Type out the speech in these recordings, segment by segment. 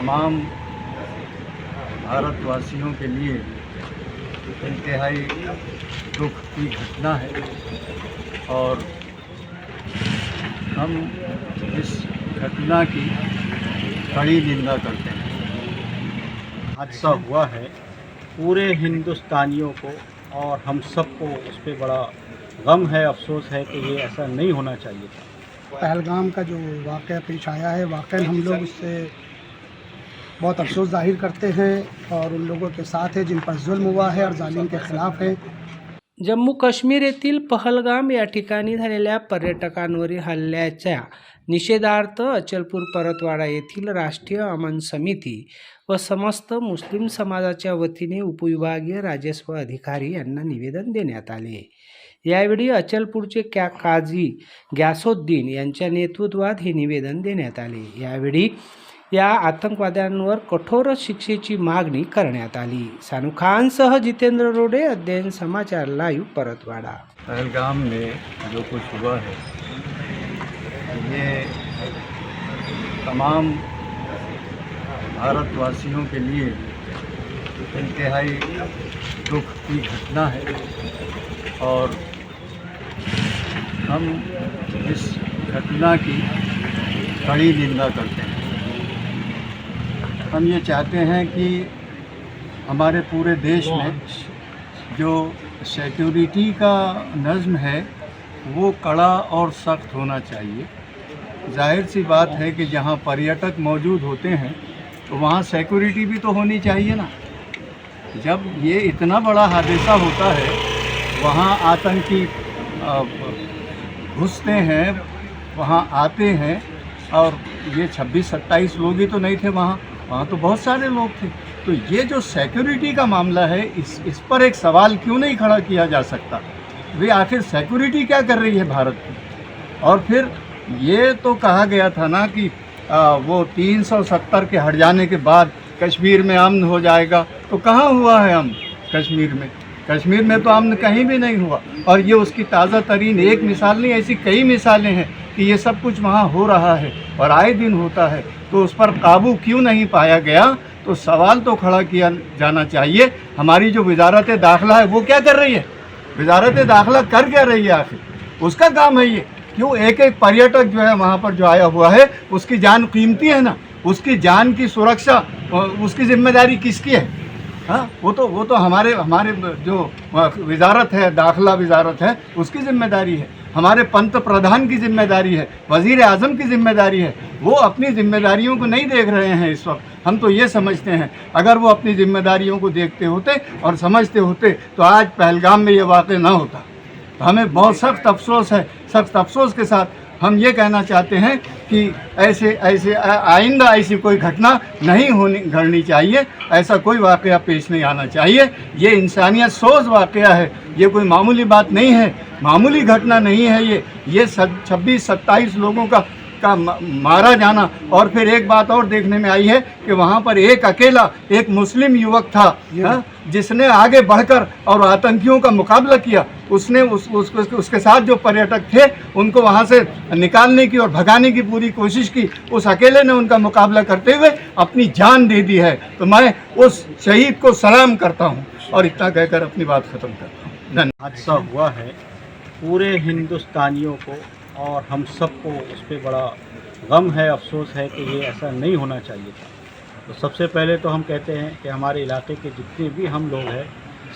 तमाम भारतवासियों के लिए इंतहाई दुख की घटना है और हम इस घटना की कड़ी निंदा करते हैं। हादसा हुआ है, पूरे हिंदुस्तानियों को और हम सबको उस पर बड़ा गम है, अफसोस है कि ये ऐसा नहीं होना चाहिए था। पहलगाम का जो वाक़या पेश आया है, वाक़ई हम लोग इससे बहुत अफसोस ज़ाहिर करते हैं और उन लोगों के साथ है जिन पर जुल्म हुआ है और जालिम के ख़िलाफ़ है। जम्मू काश्मीर येथील पहलगाम या ठिकाणी झालेल्या पर्यटकांवरील हल्ल्याच्या निषेधार्थ अचलपूर परतवाडा येथील राष्ट्रीय अमन समिती व समस्त मुस्लिम समाजाच्या वतीने उपविभागीय राजस्व अधिकारी यांना निवेदन देण्यात आले। यावेळी अचलपूरचे काझी ग्यासुद्दीन यांच्या नेतृत्वात हे निवेदन देण्यात आले। यावेळी या आतंकवाद्यांवर कठोर शिक्षेची मागणी करण्यात आली। सानू खानसह जितेंद्र रोडे, अध्ययन समाचार लाइव, परतवाड़ा। पहलगाम में जो कुछ हुआ है ये तमाम भारतवासियों के लिए इंतहाई दुख की घटना है और हम इस घटना की कड़ी निंदा करते हैं। हम ये चाहते हैं कि हमारे पूरे देश में जो सिक्योरिटी का नज़्म है वो कड़ा और सख्त होना चाहिए। जाहिर सी बात है कि जहाँ पर्यटक मौजूद होते हैं तो वहाँ सिक्योरिटी भी तो होनी चाहिए ना। जब ये इतना बड़ा हादसा होता है, वहाँ आतंकी घुसते हैं, वहाँ आते हैं और ये 26-27 लोग ही तो नहीं थे वहाँ तो बहुत सारे लोग थे। तो ये जो सिक्योरिटी का मामला है इस पर एक सवाल क्यों नहीं खड़ा किया जा सकता? वे आखिर सिक्योरिटी क्या कर रही है भारत की? और फिर ये तो कहा गया था ना कि वो 370 के हट जाने के बाद कश्मीर में अमन हो जाएगा। तो कहाँ हुआ है अमन कश्मीर में? कश्मीर में तो अमन कहीं भी नहीं हुआ। और ये उसकी ताज़ा तरीन एक मिसाल नहीं, ऐसी कई मिसालें हैं कि ये सब कुछ वहाँ हो रहा है और आए दिन होता है। तो उस पर काबू क्यों नहीं पाया गया? तो सवाल तो खड़ा किया जाना चाहिए। हमारी जो वजारत दाखिला है वो क्या कर रही है? वजारत दाखिला कर क्या रही है आखिर? उसका काम है ये। क्यों एक एक पर्यटक जो है वहाँ पर जो आया हुआ है उसकी जान कीमती है ना, उसकी जान की सुरक्षा उसकी जिम्मेदारी किसकी है? हाँ, वो तो हमारे जो वजारत है, दाखिला वजारत है, उसकी जिम्मेदारी है। हमारे पंत प्रधान की जिम्मेदारी है, वज़ीर आज़म की जिम्मेदारी है। वो अपनी जिम्मेदारियों को नहीं देख रहे हैं इस वक्त। हम तो ये समझते हैं अगर वो अपनी जिम्मेदारियों को देखते होते और समझते होते तो आज पहलगाम में ये वाक़या ना होता। तो हमें बहुत सख्त अफसोस है। सख्त अफसोस के साथ हम ये कहना चाहते हैं कि ऐसे आइंदा ऐसी कोई घटना नहीं घड़नी चाहिए, ऐसा कोई वाक़या पेश नहीं आना चाहिए। ये इंसानियत सोज वाक़या है, ये कोई मामूली बात नहीं है, मामूली घटना नहीं है। ये 26-27 लोगों का मारा जाना। और फिर एक बात और देखने में आई है कि वहाँ पर एक अकेला एक मुस्लिम युवक था जिसने आगे बढ़कर और आतंकियों का मुकाबला किया। उसने उसके साथ जो पर्यटक थे उनको वहाँ से निकालने की और भगाने की पूरी कोशिश की। उस अकेले ने उनका मुकाबला करते हुए अपनी जान दे दी है। तो मैं उस शहीद को सलाम करता हूँ और इतना कहकर अपनी बात ख़त्म करता हूँ। धन्यवाद। हादसा हुआ है, पूरे हिंदुस्तानियों को और हम सबको उस पर बड़ा गम है, अफसोस है कि ये ऐसा नहीं होना चाहिए था। तो सबसे पहले तो हम कहते हैं कि हमारे इलाके के जितने भी हम लोग हैं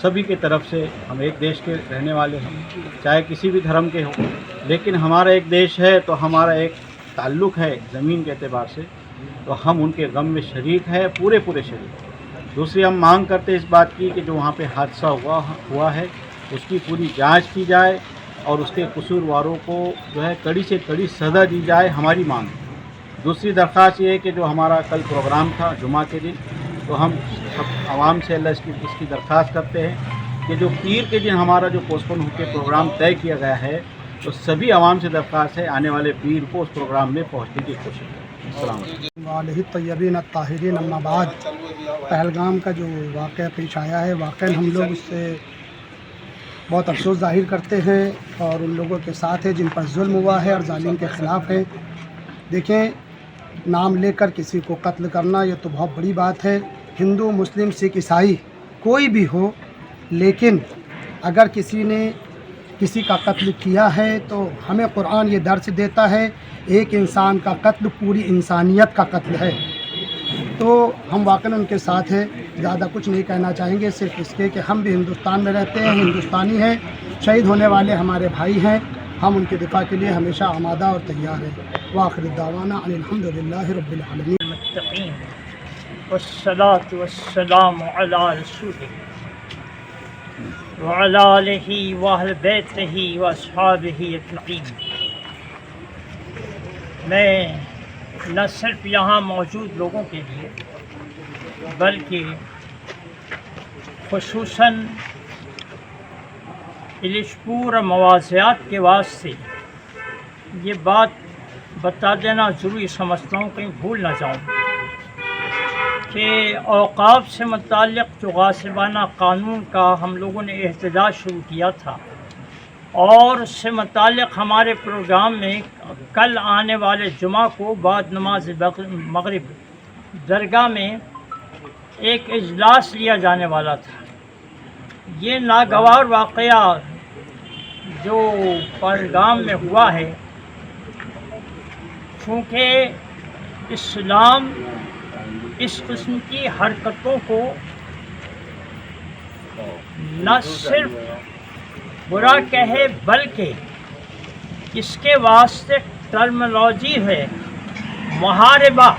सभी के तरफ से, हम एक देश के रहने वाले हैं, चाहे किसी भी धर्म के हों, लेकिन हमारा एक देश है तो हमारा एक ताल्लुक़ है ज़मीन के एतबार से, तो हम उनके गम में शरीक है, पूरे शरीक। दूसरी हम मांग करते इस बात की कि जो वहाँ पे हादसा हुआ है उसकी पूरी जांच की जाए और उसके कसूरवारों को जो है कड़ी से कड़ी सज़ा दी जाए, हमारी मांग। दूसरी दरख्वास्त ये है कि जो हमारा कल प्रोग्राम था जुमा के दिन, तो हम सब आवाम से अल्लाह इसकी दरख्वास्त करते हैं कि जो पीर के दिन हमारा जो पोस्टपोन होकर प्रोग्राम तय किया गया है, तो सभी आवाम से दरख्वास्त है आने वाले पीर को उस प्रोग्राम में पहुँचने की कोशिश करें। अस्सलाम वालेकुम। तय्यबीन अत्ताहिरीन अम्मा बाद, पहलगाम का जो वाक़या पेश आया है, वाक़ई हम लोग इससे बहुत अफसोस ज़ाहिर करते हैं और उन लोगों के साथ है जिन पर जुल्म हुआ है और जालिम के ख़िलाफ़ है। देखें, नाम लेकर किसी को कत्ल करना ये तो बहुत बड़ी बात है। हिंदू, मुस्लिम, सिख, ईसाई कोई भी हो, लेकिन अगर किसी ने किसी का कत्ल किया है तो हमें कुरान ये दर्स देता है, एक इंसान का कत्ल पूरी इंसानियत का कत्ल है। तो हम वाकई उनके साथ हैं, ज़्यादा कुछ नहीं कहना चाहेंगे, सिर्फ इसके कि हम भी हिंदुस्तान में रहते हैं, हिंदुस्तानी हैं, शहीद होने वाले हमारे भाई हैं, हम उनके दिफा के लिए हमेशा आमादा और तैयार हैं। वाखिर दावाना अल्हम्दुलिल्लाहि रब्बिल आलमीन। मुत्तक़ीन वस्सलातु वस्सलामु अला रसूलिही व अला आलिही व अहले बैतिही व अस्हाबिही अजमईन। मैं न सिर्फ यहाँ मौजूद लोगों के लिए बल्कि ख़ुसूसन इलिशपुर और मवाज़ियात के वास्ते ये बात बता देना ज़रूरी समझता हूँ, कहीं भूल ना जाऊँ कि औक़ाफ़ से मुताल्लिक़ जो गासिबाना क़ानून का हम लोगों ने एहतजाज शुरू किया था और उससे मुताल्लिक़ हमारे प्रोग्राम में कल आने वाले जुमा को बाद नमाज मग़रिब दरगाह में एक इजलास लिया जाने वाला था। ये नागवार वाक़या जो पहलगाम में हुआ है, चूँकि इस्लाम इस किस्म की हरकतों को न सिर्फ बुरा कहे बल्कि इसके वास्ते टर्मिनोलॉजी है मुहारिबा,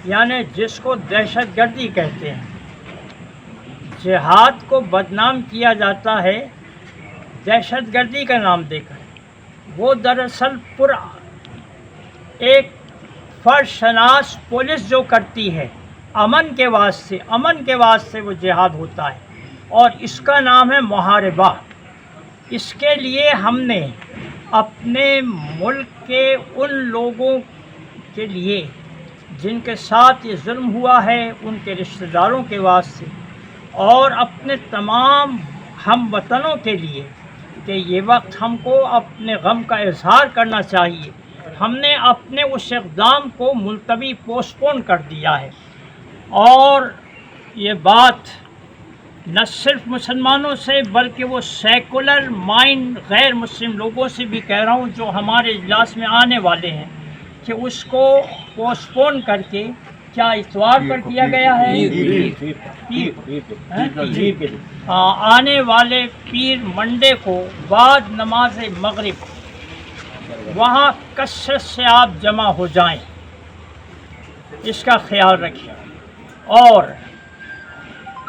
यानी जिसको दहशतगर्दी कहते हैं। जिहाद को बदनाम किया जाता है दहशतगर्दी का नाम देकर। वो दरअसल एक फर्शनास पुलिस जो करती है अमन के वास्ते वो जिहाद होता है और इसका नाम है मुहारिबा। इसके लिए हमने अपने मुल्क के उन लोगों के लिए जिनके साथ ये जुल्म हुआ है, उनके रिश्तेदारों के वास्ते और अपने तमाम हम वतनों के लिए कि ये वक्त हमको अपने गम का इजहार करना चाहिए। हमने अपने उस इक़दाम को मुलतवी पोस्टपोन कर दिया है और ये बात न सिर्फ मुसलमानों से बल्कि वो सेकुलर माइंड गैर मुस्लिम लोगों से भी कह रहा हूँ जो हमारे इजलास में आने वाले हैं कि उसको पोस्टपोन करके, क्या इतवार पर किया गया है, आने वाले पीर मंडे को बाद नमाज मग़रिब वहाँ कसरत से आप जमा हो जाएं, इसका ख्याल रखें। और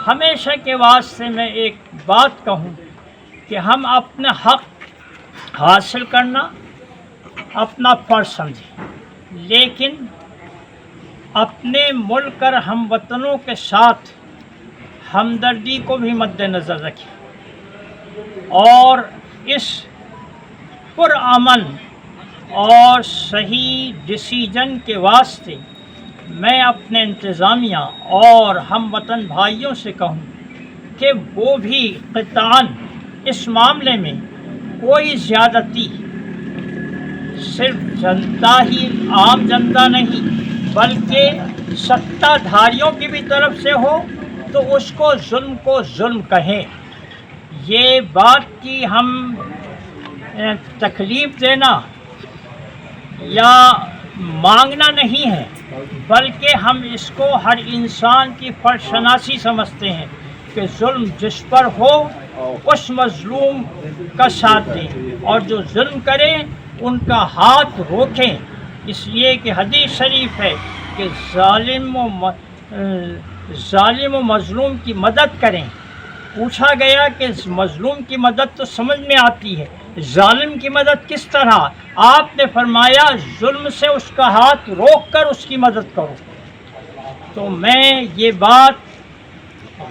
हमेशा के वास्ते मैं एक बात कहूँ कि हम अपना हक़ हासिल करना अपना फ़र्ज़ समझें, लेकिन अपने मुल्क और हम वतनों के साथ हमदर्दी को भी मद्देनज़र रखें और इस पुरअमन और सही डिसीजन के वास्ते मैं अपने इंतज़ामिया और हम वतन भाइयों से कहूँ कि वो भी क़ितान इस मामले में कोई ज़्यादती सिर्फ जनता ही, आम जनता नहीं बल्कि सत्ताधारियों की भी तरफ से हो तो उसको जुल्म को जुल्म कहें। ये बात की हम तकलीफ़ देना या मांगना नहीं है, बल्कि हम इसको हर इंसान की फ़र्शनासी समझते हैं कि जुल्म जिस पर हो उस मज़लूम का साथ दें और जो जुल्म करें उनका हाथ रोकें। इसलिए कि हदीस शरीफ है कि ज़ालिम व मज़लूम की मदद करें। पूछा गया कि मज़लूम की मदद तो समझ में आती है, ज़ालिम की मदद किस तरह? आपने फरमाया जुल्म से उसका हाथ रोक कर उसकी मदद करो। तो मैं ये बात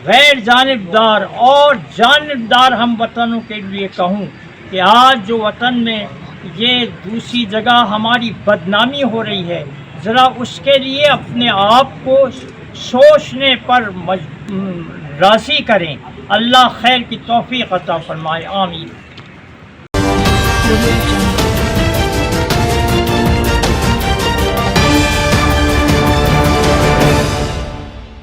गैर जानिबदार और जानिबदार हम वतनों के लिए कहूँ कि आज जो वतन में ये दूसरी जगह हमारी बदनामी हो रही है, ज़रा उसके लिए अपने आप को सोचने पर राज़ी करें। अल्लाह खैर की तौफीक अता फरमाए, आमीन।